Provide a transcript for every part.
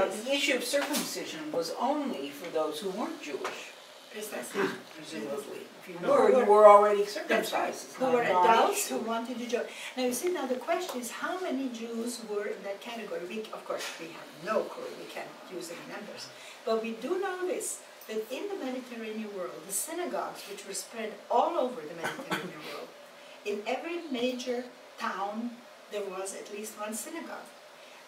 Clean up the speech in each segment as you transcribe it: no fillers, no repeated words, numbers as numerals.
the issue of circumcision was only for those who weren't Jewish. Precisely. Presumably. If you were already circumcised. Who were adults who wanted to join. Now you see, now the question is how many Jews were in that category? Of course, we have no clue, we can't use any numbers. But we do know this, that in the Mediterranean world, the synagogues, which were spread all over the Mediterranean world, in every major town there was at least one synagogue.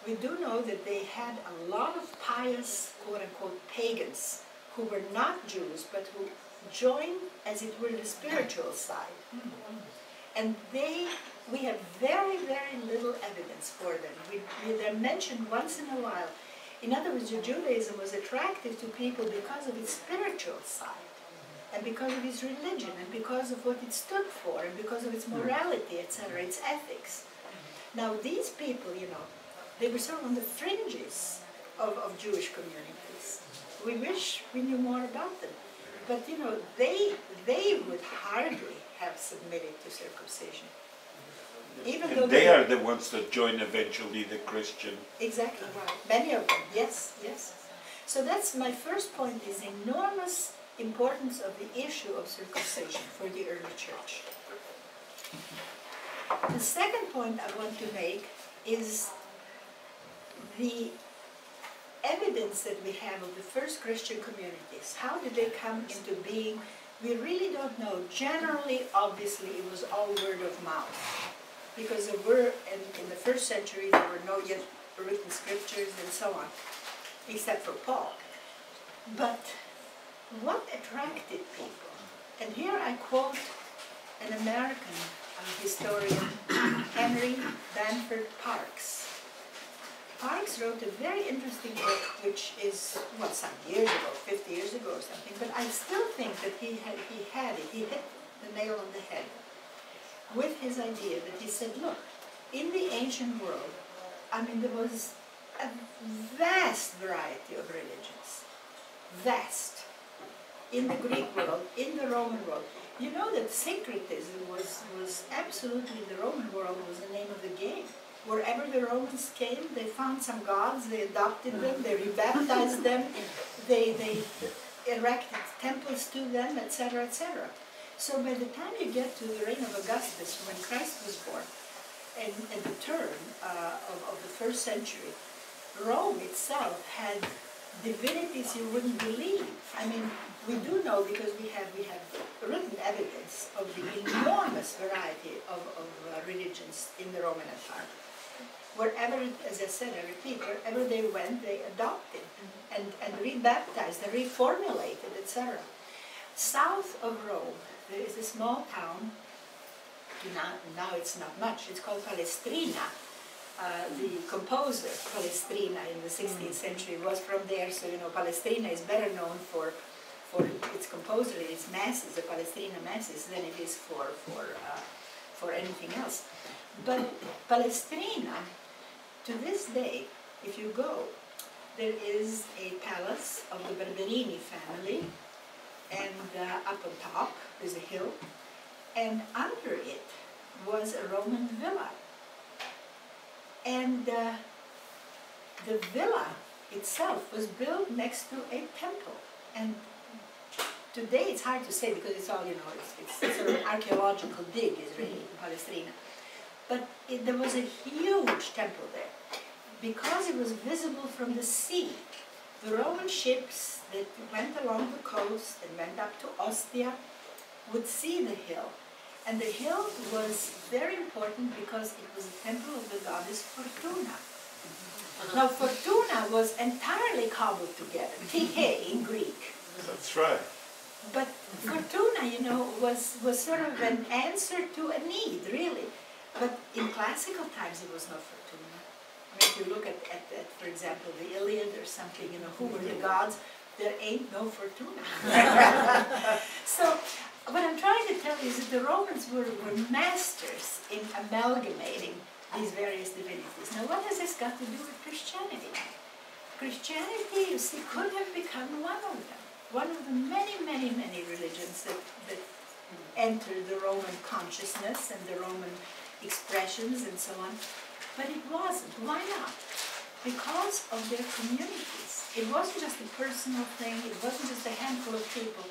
We do know that they had a lot of pious, quote-unquote, pagans who were not Jews, but who joined, as it were, the spiritual side. And we have very, very little evidence for them. They're mentioned once in a while. In other words, Judaism was attractive to people because of its spiritual side, and because of its religion, and because of what it stood for, and because of its morality, etc., its ethics. Now, these people, you know, they were sort of on the fringes of Jewish communities. We wish we knew more about them. But, you know, they would hardly have submitted to circumcision. Even though they are the ones that join eventually the Christian. Exactly right. Many of them, yes, yes. So that's my first point, is the enormous importance of the issue of circumcision for the early church. The second point I want to make is the evidence that we have of the first Christian communities. How did they come into being? We really don't know. Generally, obviously, it was all word of mouth. Because there were, in the first century, there were no yet written scriptures and so on, except for Paul. But what attracted people? And here I quote an American historian, Henry Banford Parks. Parks wrote a very interesting book, which is, well, some years ago, 50 years ago or something, but I still think that he hit the nail on the head with his idea that he said, look, in the ancient world, I mean, there was a vast variety of religions. Vast. In the Greek world, in the Roman world. You know that syncretism was absolutely, the Roman world was the name of the game. Wherever the Romans came, they found some gods, they adopted them, they rebaptized them, they erected temples to them, etc., etc. So by the time you get to the reign of Augustus, when Christ was born, and the turn of the first century, Rome itself had divinities you wouldn't believe. I mean, we do know because we have written evidence of the enormous variety of religions in the Roman Empire. Wherever, as I said, I repeat, wherever they went, they adopted and rebaptized and reformulated, etc. South of Rome, there is a small town, now it's not much, it's called Palestrina. The composer, Palestrina, in the 16th century was from there, so you know, Palestrina is better known for its composer, its masses, the Palestrina masses, than it is for anything else. But Palestrina, to this day, if you go, there is a palace of the Barberini family, and up on top is a hill, and under it was a Roman villa. And the villa itself was built next to a temple. And today it's hard to say because it's all, you know, it's sort of an archaeological dig, is really in Palestrina. But there was a huge temple there because it was visible from the sea. The Roman ships that went along the coast and went up to Ostia would see the hill. And the hill was very important because it was a temple of the goddess Fortuna. Now Fortuna was entirely cobbled together, Tike in Greek. That's right. But Fortuna, you know, was sort of an answer to a need, really. But in classical times it was not Fortuna. I mean, if you look at for example, the Iliad or something, you know, who were the gods, there ain't no Fortuna. So, what I'm trying to tell you is that the Romans were masters in amalgamating these various divinities. Now, what has this got to do with Christianity? Christianity, you see, could have become one of them. One of the many, many, many religions that entered the Roman consciousness and the Roman expressions and so on. But it wasn't. Why not? because of their communities. It wasn't just a personal thing, it wasn't just a handful of people,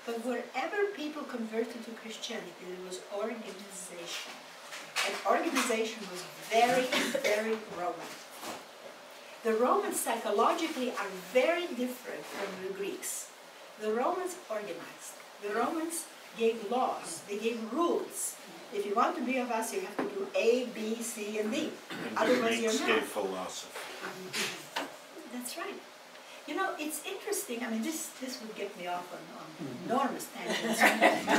but wherever people converted to Christianity, there was organization. And organization was very, very Roman. The Romans psychologically are very different from the Greeks. The Romans organized. The Romans gave laws, they gave rules. If you want to be of us, you have to do A, B, C, and D. And Otherwise the you're Greeks not. gave philosophy. That's right. You know, it's interesting. I mean, this would get me off on enormous tangents,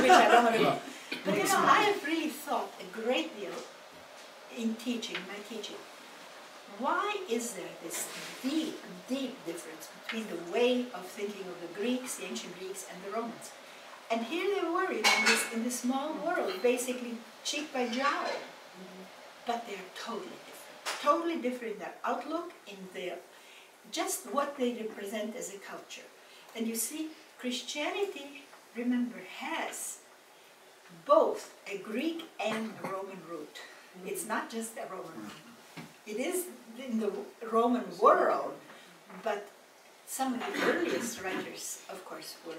which I don't want to go. But you know, I have really thought a great deal in teaching, my teaching. Why is there this deep, deep difference between the way of thinking of the Greeks, the ancient Greeks, and the Romans? And here they were in this small world, basically cheek by jowl. But they're totally different. Totally different in their outlook, in their just what they represent as a culture. And you see, Christianity, remember, has both a Greek and a Roman root. It's not just a Roman root. It is in the Roman world, but some of the earliest writers, of course, were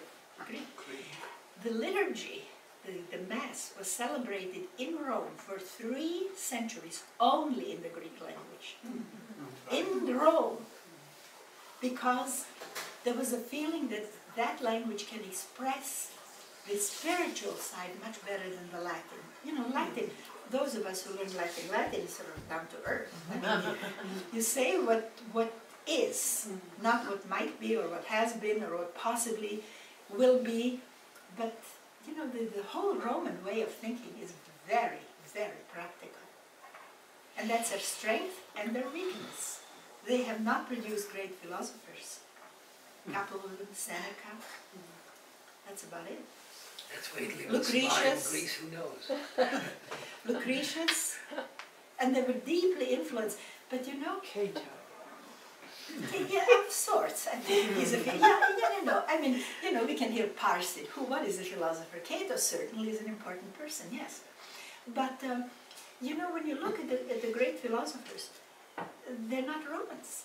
Greek. The liturgy, the Mass, was celebrated in Rome for 3 centuries only in the Greek language. In Rome, because there was a feeling that that language can express the spiritual side much better than the Latin. You know, Latin, those of us who learn Latin is sort of down to earth. I mean, you say what is, not what might be or what has been or what possibly will be, but you know, the whole Roman way of thinking is very, very practical. And that's their strength and their weakness. They have not produced great philosophers. A couple of them, Seneca, that's about it. That's wait till Lucretius. Greece, who knows? Lucretius, and they were deeply influenced. But you know, Cato. yeah, of sorts. I think he's a no. I mean, you know, we can hear parse it. What is a philosopher? Cato certainly is an important person, yes. But you know, when you look at the great philosophers, they're not Romans,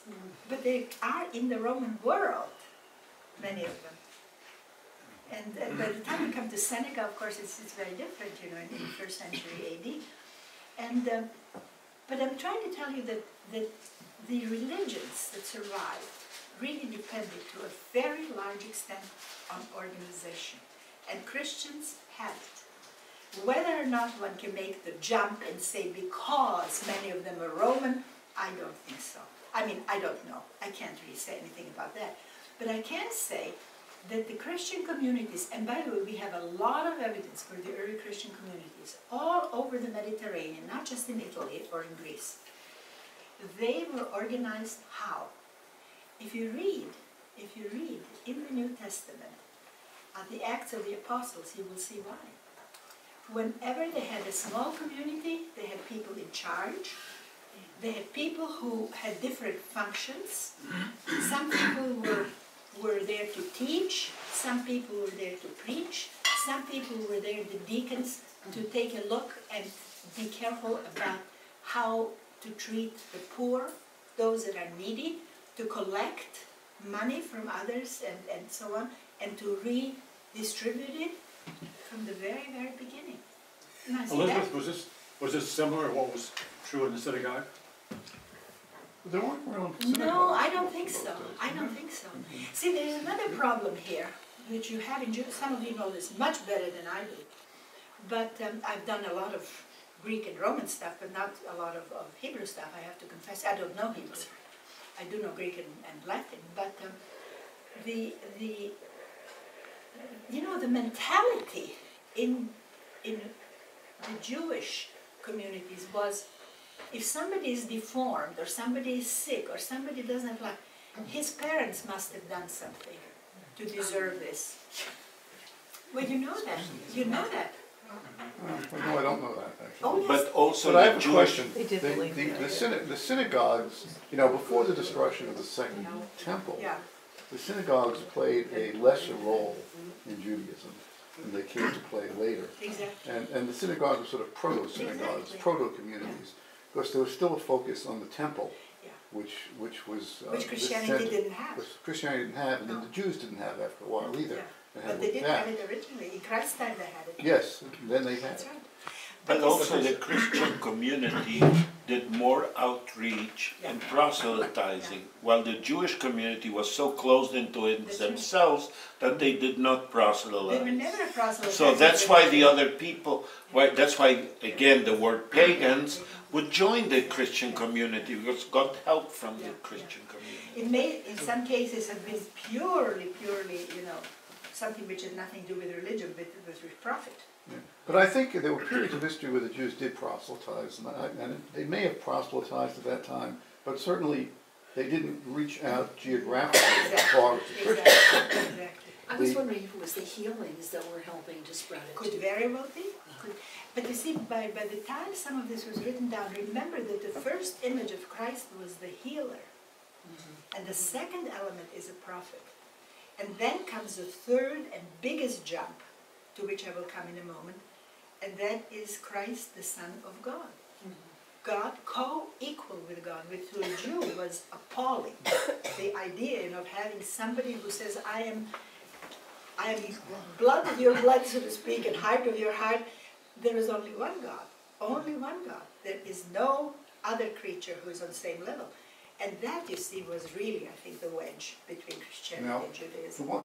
but they are in the Roman world, many of them. And by the time you come to Seneca, of course, it's very different, you know, in the 1st century A.D. And but I'm trying to tell you that the religions that survived really depended to a very large extent on organization. And Christians have it. Whether or not one can make the jump and say because many of them are Roman, I don't think so. I mean, I don't know. I can't really say anything about that. But I can say that the Christian communities, and by the way, we have a lot of evidence for the early Christian communities all over the Mediterranean, not just in Italy or in Greece. They were organized how? If you read in the New Testament the Acts of the Apostles, you will see why. Whenever they had a small community, they had people in charge. They had people who had different functions. Some people were there to teach, some people were there to preach, some people were there, the deacons, to take a look and be careful about how to treat the poor, those that are needy, to collect money from others and so on, and to redistribute it from the very, very beginning. Now, see Elizabeth, was this similar to what was true in the synagogue? There weren't around No, synagogues I don't think so. I don't think so. See, there's another problem here, which you have in Judaism. Some of you know this much better than I do. But I've done a lot of Greek and Roman stuff, but not a lot of Hebrew stuff, I have to confess. I don't know Hebrew. I do know Greek and Latin. But you know, the mentality in the Jewish communities was, if somebody is deformed, or somebody is sick, or somebody doesn't like, his parents must have done something to deserve this. Well, you know that. You know that. No, I don't know that, actually. Oh, yes. But also But I the have a Jewish... question. They did believe that. The synagogues, you know, before the destruction of the Second Temple, Yeah. the synagogues played a lesser role in Judaism than they came to play later. Exactly. And the synagogues were sort of proto-synagogues, Exactly. proto-communities, because there was still a focus on the temple. Yeah. which was. Which Christianity didn't have. Which Christianity didn't have, and then No. the Jews didn't have after a while either. Yeah. They had But they what didn't have it originally. In Christ's time they had it. Yes, then they had That's it. right. But this- also the Christian community did more outreach and proselytizing, while the Jewish community was so closed into it That's right. themselves that they did not They were proselytize. never a proselyte. So that's why the other people, that's why, again, the word pagans would join the Christian community, because got help from the Yeah, Christian community. It may, in some cases, have been purely, something which had nothing to do with religion, but with profit. Yeah. But I think there were periods of history where the Jews did proselytize, and they may have proselytized at that time, but certainly they didn't reach out geographically as far as the Christians. Exactly. I was wondering if it was the healings that were helping to spread it. Could very well be. But you see, by the time some of this was written down, remember that the first image of Christ was the healer. And the second element is a prophet. And then comes the third and biggest jump, to which I will come in a moment, and that is Christ, the Son of God. God, co-equal with God, which to a Jew was appalling. The idea of having somebody who says, I am blood of your blood, so to speak, and heart of your heart. There is only one God, only one God. There is no other creature who is on the same level. And that, you see, was really, I think, the wedge between Christianity Now, and Judaism. the one